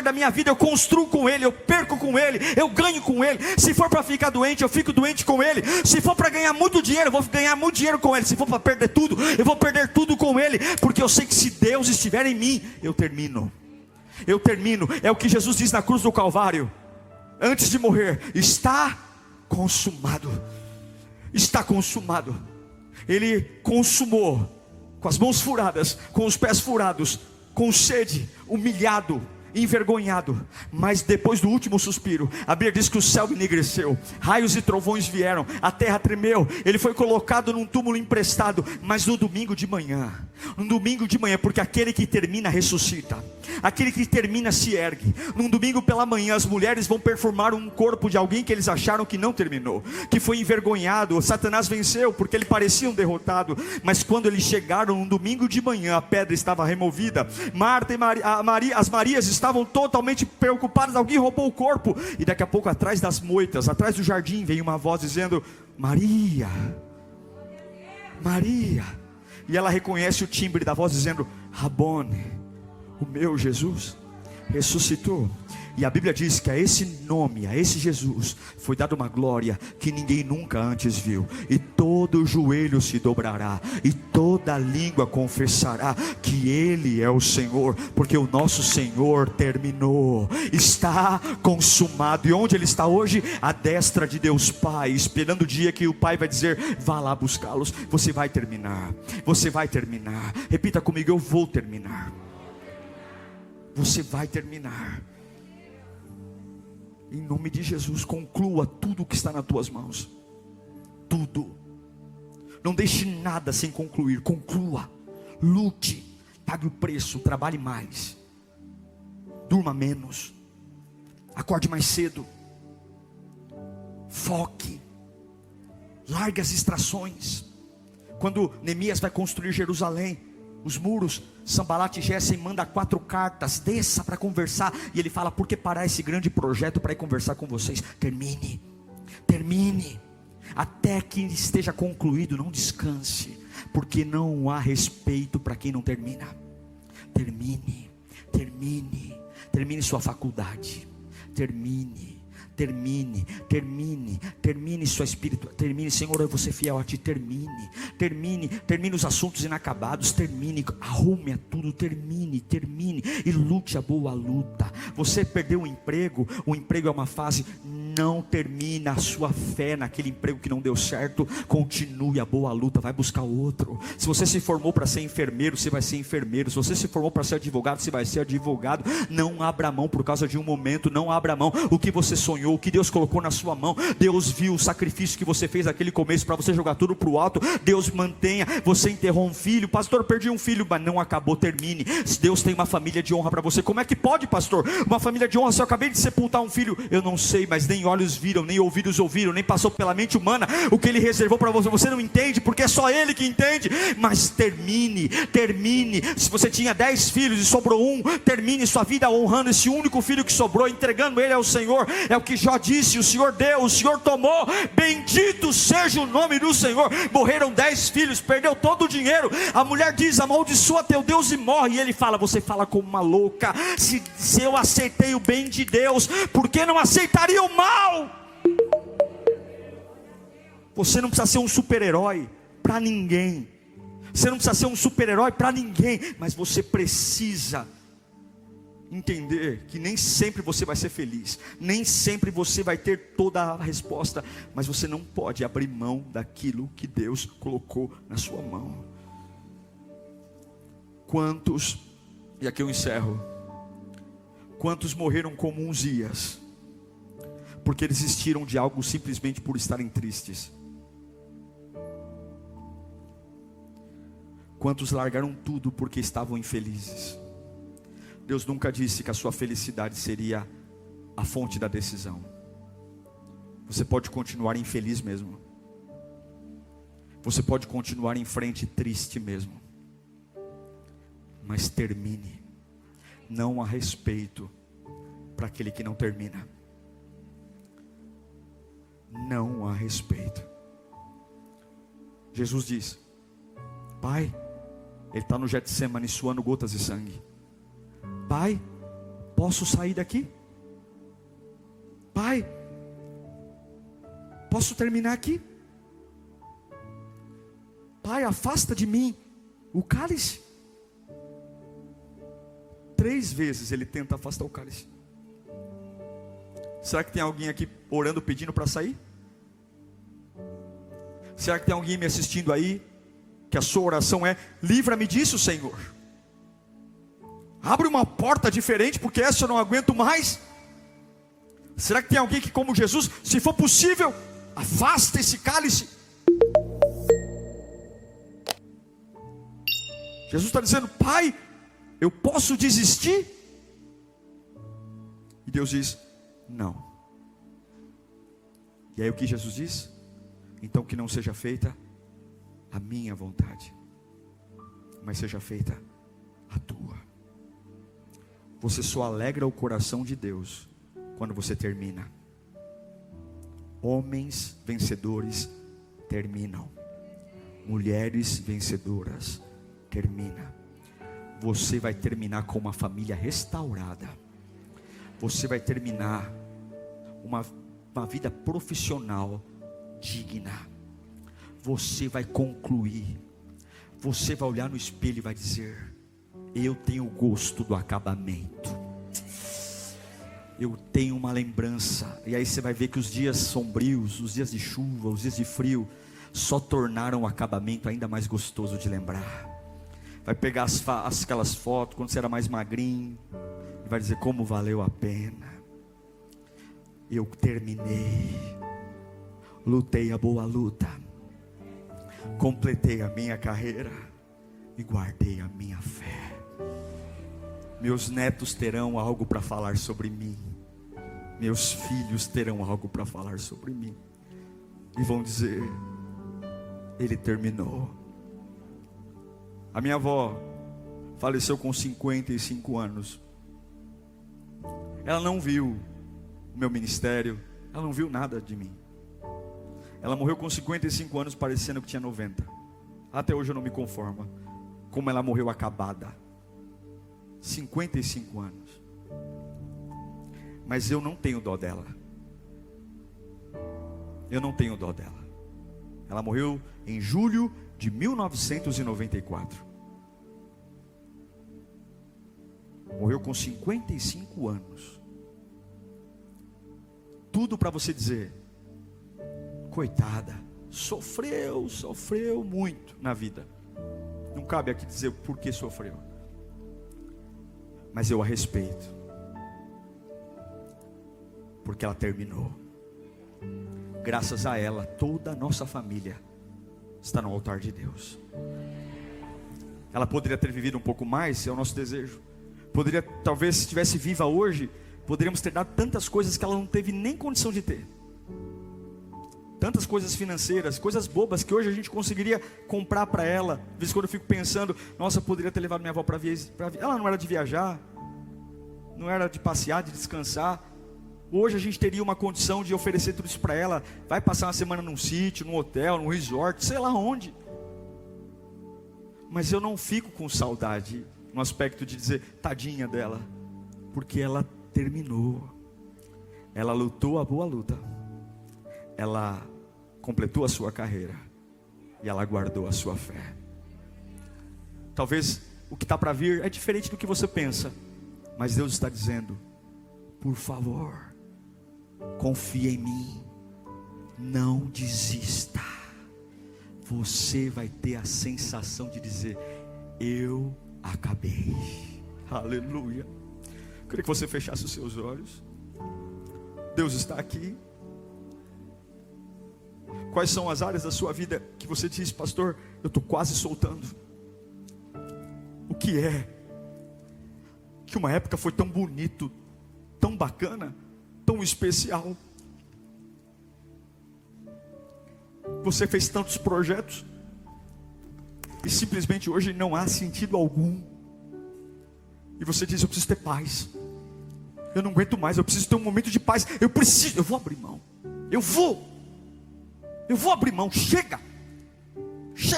da minha vida. Eu construo com Ele, eu perco com Ele, eu ganho com Ele. Se for para ficar doente, eu fico doente com Ele. Se for para ganhar muito dinheiro, eu vou ganhar muito dinheiro com Ele. Se for para perder tudo, eu vou perder tudo com Ele, porque eu sei que se Deus estiver em mim, eu termino. É o que Jesus diz na cruz do Calvário, antes de morrer: está consumado. Está consumado. Ele consumou, com as mãos furadas, com os pés furados, com sede, humilhado, envergonhado, mas depois do último suspiro, a Bíblia diz que o céu enegreceu, raios e trovões vieram, a terra tremeu, ele foi colocado num túmulo emprestado. Mas no domingo de manhã, porque aquele que termina ressuscita, aquele que termina se ergue. Num domingo pela manhã, as mulheres vão perfumar um corpo de alguém que eles acharam que não terminou, que foi envergonhado. Satanás venceu porque ele parecia um derrotado, mas quando eles chegaram no domingo de manhã, a pedra estava removida. Marta e as Marias estavam totalmente preocupadas: alguém roubou o corpo. E daqui a pouco, atrás das moitas, atrás do jardim, vem uma voz dizendo: Maria, Maria. E ela reconhece o timbre da voz dizendo: Rabone, o meu Jesus ressuscitou. E a Bíblia diz que a esse nome, a esse Jesus, foi dada uma glória que ninguém nunca antes viu. E todo joelho se dobrará, e toda língua confessará que Ele é o Senhor, porque o nosso Senhor terminou. Está consumado. E onde Ele está hoje? À destra de Deus Pai, esperando o dia que o Pai vai dizer: vá lá buscá-los. Você vai terminar. Você vai terminar. Repita comigo: eu vou terminar. Você vai terminar. Em nome de Jesus, conclua tudo o que está nas tuas mãos. Tudo. Não deixe nada sem concluir. Conclua. Lute. Pague o preço. Trabalhe mais. Durma menos. Acorde mais cedo. Foque. Largue as distrações. Quando Neemias vai construir Jerusalém, os muros, Sanbalat e Gessem manda 4 cartas: desça para conversar. E ele fala: por que parar esse grande projeto para ir conversar com vocês? Termine, até que esteja concluído. Não descanse, porque não há respeito para quem não termina. Termine sua faculdade. Termine sua espírito. Senhor, eu vou ser fiel a Ti. Termine os assuntos inacabados. Arrume a tudo. Termine e lute a boa luta. Você perdeu o emprego é uma fase. Não termina a sua fé naquele emprego que não deu certo. Continue a boa luta, vai buscar outro. Se você se formou para ser enfermeiro, você vai ser enfermeiro. Se você se formou para ser advogado, você vai ser advogado. Não abra mão por causa de um momento. Não abra mão. O que você sonhou, o que Deus colocou na sua mão, Deus viu o sacrifício que você fez naquele começo para você jogar tudo para o alto. Deus mantenha. Você enterrou um filho: pastor, perdi um filho, mas não acabou. Termine. Deus tem uma família de honra para você. Como é que pode, pastor? Uma família de honra, se eu acabei de sepultar um filho. Eu não sei, mas nem olhos viram, nem ouvidos ouviram, nem passou pela mente humana o que Ele reservou para você. Você não entende, porque é só Ele que entende. Mas termine. Se você tinha 10 filhos e sobrou um, termine sua vida honrando esse único filho que sobrou, entregando ele ao Senhor. É o que Jó disse: o Senhor deu, o Senhor tomou, bendito seja o nome do Senhor. Morreram 10 filhos, perdeu todo o dinheiro. A mulher diz: amaldiçoa teu Deus e morre. E ele fala: você fala como uma louca. Se eu aceitei o bem de Deus, por que não aceitaria o mal? Você não precisa ser um super-herói para ninguém. Você não precisa ser um super-herói para ninguém. Mas você precisa entender que nem sempre você vai ser feliz. Nem sempre você vai ter toda a resposta. Mas você não pode abrir mão daquilo que Deus colocou na sua mão. Quantos, e aqui eu encerro, quantos morreram como Uzias, porque desistiram de algo simplesmente por estarem tristes? Quantos largaram tudo porque estavam infelizes? Deus nunca disse que a sua felicidade seria a fonte da decisão. Você pode continuar infeliz mesmo. Você pode continuar em frente triste mesmo. Mas termine. Não há respeito para aquele que não termina. Não há respeito. Jesus diz: Pai, ele está no Getsemane suando gotas de sangue. Pai, posso sair daqui? Pai, posso terminar aqui? Pai, afasta de mim o cálice. 3 vezes ele tenta afastar o cálice. Será que tem alguém aqui orando, pedindo para sair? Será que tem alguém me assistindo aí, que a sua oração é: livra-me disso, Senhor. Abre uma porta diferente, porque essa eu não aguento mais. Será que tem alguém que, como Jesus, se for possível, afasta esse cálice? Jesus está dizendo: Pai, eu posso desistir? E Deus diz: não. E aí o que Jesus diz? Então que não seja feita a minha vontade, mas seja feita a tua. Você só alegra o coração de Deus quando você termina. Homens vencedores terminam. Mulheres vencedoras terminam. Você vai terminar com uma família restaurada. Você vai terminar uma vida profissional digna. Você vai concluir. Você vai olhar no espelho e vai dizer: eu tenho o gosto do acabamento. Eu tenho uma lembrança. E aí você vai ver que os dias sombrios, os dias de chuva, os dias de frio, só tornaram o acabamento ainda mais gostoso de lembrar. Vai pegar aquelas fotos quando você era mais magrinho e vai dizer: como valeu a pena. Eu terminei, lutei a boa luta, completei a minha carreira e guardei a minha fé. Meus netos terão algo para falar sobre mim. Meus filhos terão algo para falar sobre mim. E vão dizer: ele terminou. A minha avó faleceu com 55 anos. Ela não viu o meu ministério. Ela não viu nada de mim. Ela morreu com 55 anos, parecendo que tinha 90. Até hoje eu não me conformo como ela morreu acabada. 55 anos. Mas eu não tenho dó dela. Eu não tenho dó dela. Ela morreu em julho de 1994. Morreu com 55 anos. Tudo para você dizer: coitada, sofreu muito na vida. Não cabe aqui dizer por que sofreu, mas eu a respeito, porque ela terminou. Graças a ela, toda a nossa família está no altar de Deus. Ela poderia ter vivido um pouco mais, é o nosso desejo. Poderia, talvez, se estivesse viva hoje, poderíamos ter dado tantas coisas que ela não teve nem condição de ter. Tantas coisas financeiras, coisas bobas que hoje a gente conseguiria comprar para ela. Às vezes quando eu fico pensando: nossa, eu poderia ter levado minha avó para viajar. Ela não era de viajar, não era de passear, de descansar. Hoje a gente teria uma condição de oferecer tudo isso para ela. Vai passar uma semana num sítio, num hotel, num resort, sei lá onde. Mas eu não fico com saudade, no aspecto de dizer tadinha dela, porque ela terminou. Ela lutou a boa luta. Ela completou a sua carreira e ela guardou a sua fé. Talvez o que está para vir é diferente do que você pensa, mas Deus está dizendo: por favor, confia em mim, não desista. Você vai ter a sensação de dizer: eu acabei. Aleluia. Eu queria que você fechasse os seus olhos. Deus está aqui. Quais são as áreas da sua vida que você diz: pastor, eu estou quase soltando? O que é que uma época foi tão bonito, tão bacana, tão especial? Você fez tantos projetos e simplesmente hoje não há sentido algum. E você diz: eu preciso ter paz, eu não aguento mais, eu preciso ter um momento de paz, eu vou abrir mão, eu vou abrir mão, chega,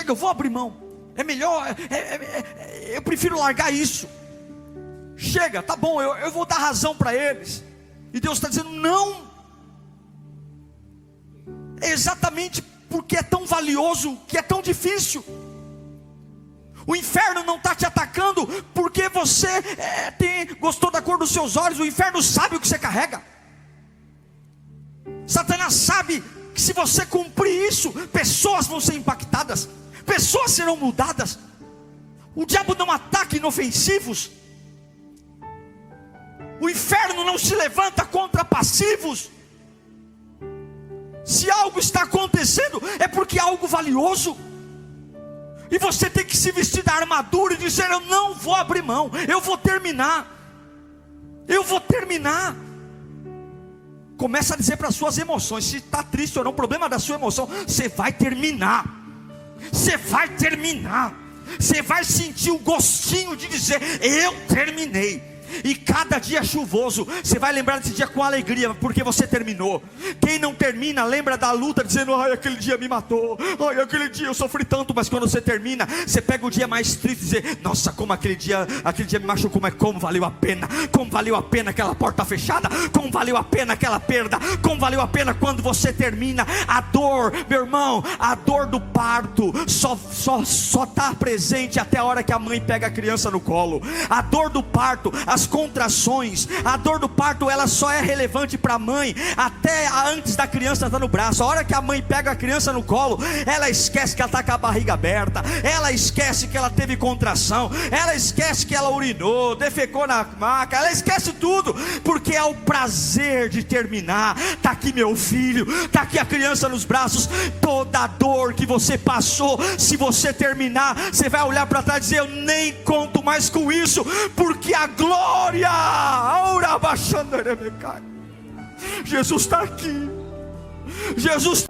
eu vou abrir mão, é melhor, eu prefiro largar isso, chega, tá bom, eu vou dar razão para eles. E Deus está dizendo: não, é exatamente porque é tão valioso que é tão difícil. O inferno não está te atacando porque você gostou da cor dos seus olhos. O inferno sabe o que você carrega. Satanás sabe que se você cumprir isso, pessoas vão ser impactadas, pessoas serão mudadas. O diabo não ataca inofensivos. O inferno não se levanta contra passivos. Se algo está acontecendo, é porque é algo valioso. E você tem que se vestir da armadura e dizer: eu não vou abrir mão, eu vou terminar. Começa a dizer para as suas emoções, se está triste ou não, problema da sua emoção, você vai terminar. Você vai sentir o gostinho de dizer: eu terminei. E cada dia chuvoso, você vai lembrar desse dia com alegria, porque você terminou. Quem não termina, lembra da luta, dizendo: ai, aquele dia me matou, ai, aquele dia eu sofri tanto. Mas quando você termina, você pega o dia mais triste e dizer: nossa, como aquele dia me machucou, mas como valeu a pena. Como valeu a pena aquela porta fechada, como valeu a pena aquela perda, como valeu a pena quando você termina. A dor, meu irmão, a dor do parto só está presente até a hora que a mãe pega a criança no colo. A dor do parto, as contrações, a dor do parto, ela só é relevante para a mãe até antes da criança estar no braço. A hora que a mãe pega a criança no colo, ela esquece que ela está com a barriga aberta, ela esquece que ela teve contração, ela esquece que ela urinou, defecou na maca, ela esquece tudo, porque é o prazer de terminar. Está aqui meu filho, está aqui a criança nos braços. Toda a dor que você passou, se você terminar, você vai olhar para trás e dizer: eu nem conto mais com isso, porque a glória, Jesus está aqui. Jesus